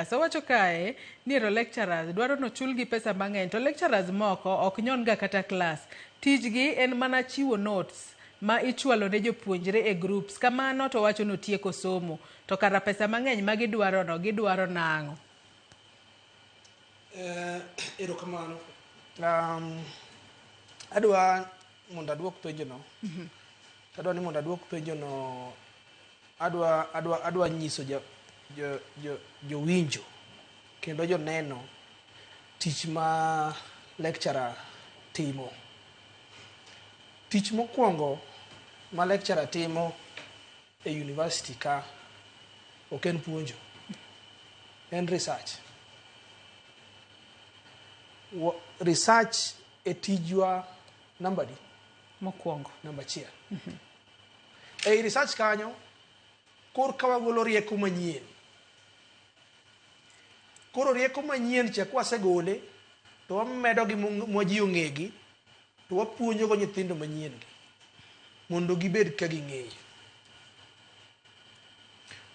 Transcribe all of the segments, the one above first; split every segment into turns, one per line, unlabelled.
So wacho kae ni lecturers dwaro no chulgi pesa mang'eny to lecturers moko ok nyon ga kata class. Tijgi en mana chiwo notes ma ichwalo ne jopuonjre e groups. Kamano to wacho no tieko somo. To kara pesa mang'eny ma gidwaro no gidwaro nang'o?
Erokamano. Adwa mondo aduok penjo no. Adwa ni mondo aduok penjo no. Adwa nyiso jowinjo kendo joneno tich ma lecturer timo. Tich mokwongo ma lecturer timo e university ka ok en puonjo, en research. Research e tijwa namba di
Mokwongo.
namba achiel. Ei research kanyo kor ka wagolo rieko manyien. Koro rieko manyien cha kwasegole to wamedo gi mwaji ong'egi to wapuonjo go nyithindo manyien gi mondo gibed ka ging'eyo.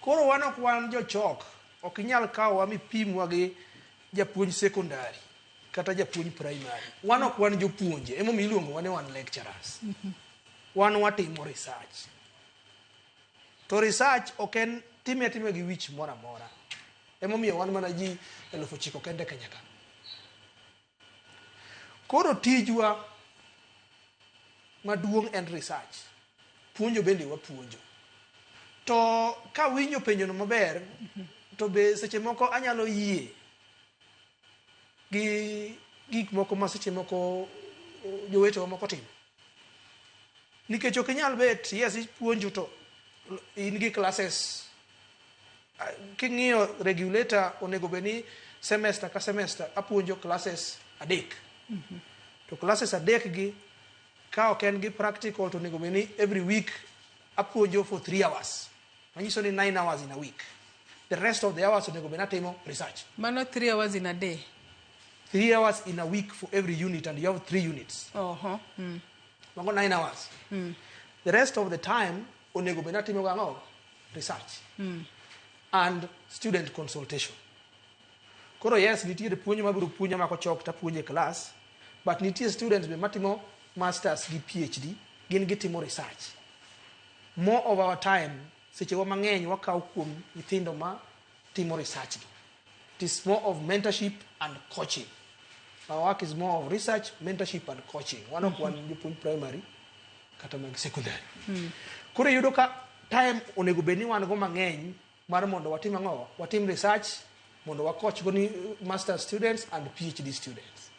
Koro wan ok wan jochok, ok inyal kawowa mipimwa gi japuonj sekondari kata japuonj primary. Wan ok wan jopuonje, emomiyo iluongo ni wan lecturers. Wan watimo research. To research ok en time gi wich mora mora. Emomiyo wan mana ji 9,000 kende Kenya ka. Koro tijwa maduong' en research. Puonjo bende wapuonjo. To ka winjo penjo no maber, to be seche moko anyalo yie gi gik moko ma seche moko jowetewa moko timo. Nikech ok inyal bet, yes, ipuonjo to in gi classes. King'iyo regulator onego beni semester ka semester apuonjo classes 3. To classes 3 gi ka ok en gi practical to onego beni every week apuonjo for 3 hours. Manyiso ni 9 hours in a week. The rest of the hours onego beni atimo research.
Mano 3 hours in a day.
3 hours in a week for every unit, and you have 3 units. Mago 9 hours. The rest of the time onego beni atimo gang'o? Research. And student consultation. Koro yes, nitiere puonjo mabiro puonjo mako chok ta puonjo e class, but nitiere students be matimo masters gi PhD, gin gitimo research. More of our time, seche wa mang'eny wakaw kuom nyithindo ma timo research gi. It is more of mentorship and coaching. Our work is more of research, mentorship and coaching. One of one jopuonj primary kata mag secondary. Koro yudo ka time onego beni wan go mang'eny mar mondo watim ang'o? Watim research, mondo wakoch go ni master students and PhD students.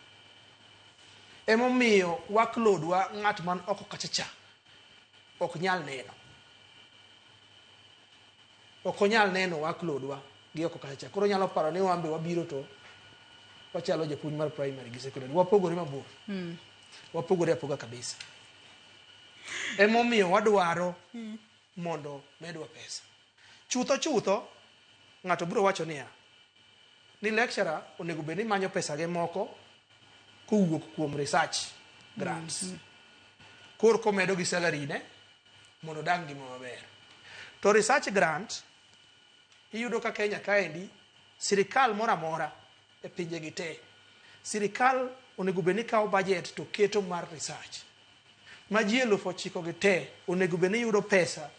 Emomiyo workload wa ng'at man oko kachacha ok nyal neno. Ok onyal neno workload wa gi oko kachacha. Koro nyalo paro ni wambe wabiro to wachalo japuonj mar primary gi secondary. Wapogore mabor. Wapogore apoga kabisa. Emomiyo wadwaro mondo medwa pesa. Chutho ng'ato biro wacho niya, ni lecturer onego beni manyo pesa ge moko kowuok kuom research grants. Koro komedo gi salary ne mondo dang ngima maber. To research grant iyudo ka Kenya kaendi sirikal mora mora e pinje gi te. Sirikal onego beni kawo budget to keto mar research. Ma ji 9,000 gi te onego beni yudo pesa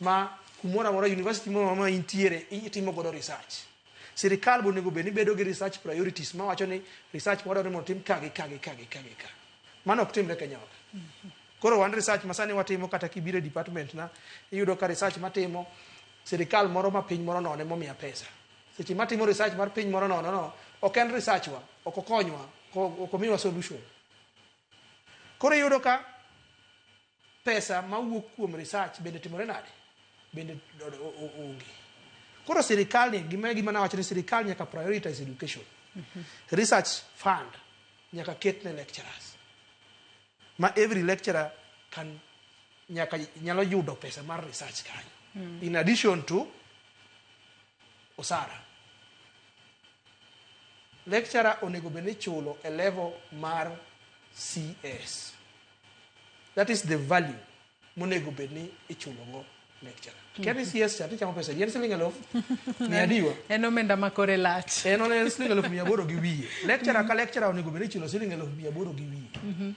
ma kumora mora university moro ma intiere itimo godo research. Sirikal onego beni bedo gi research priorities ma wacho ni research moro ni tim ka. Mano ok timre Kenya. Koro wan research masani watimo kata kibire department na iyudo ka research matimo sirikal moro ma piny moro nono momiya pesa. Seche matimo research mar piny moro nono no ok en research wa, ok okonywa, ok omiwa solution. Koro iyudo ka pesa ma wuok kuom research bende timore nade? Bende onge. Koro sirikal ni gima na wacho ni sirikal nyaka prioritize education. Research fund nyaka ket ne lecturers. Ma every lecturer can nyalo yudo pesa mar research kanyo. In addition to osara. Lecturer onego beni chulo a level mar CS. That is the value monego beni ichulo go lecturer kia ni CS cha tichamo pesa yen siling elof mia diwa
en omenda makore lach
en on siling elof 800 gi wiye lecturer ka lecturer onego bed ni chulo siling elof 800 gi wiye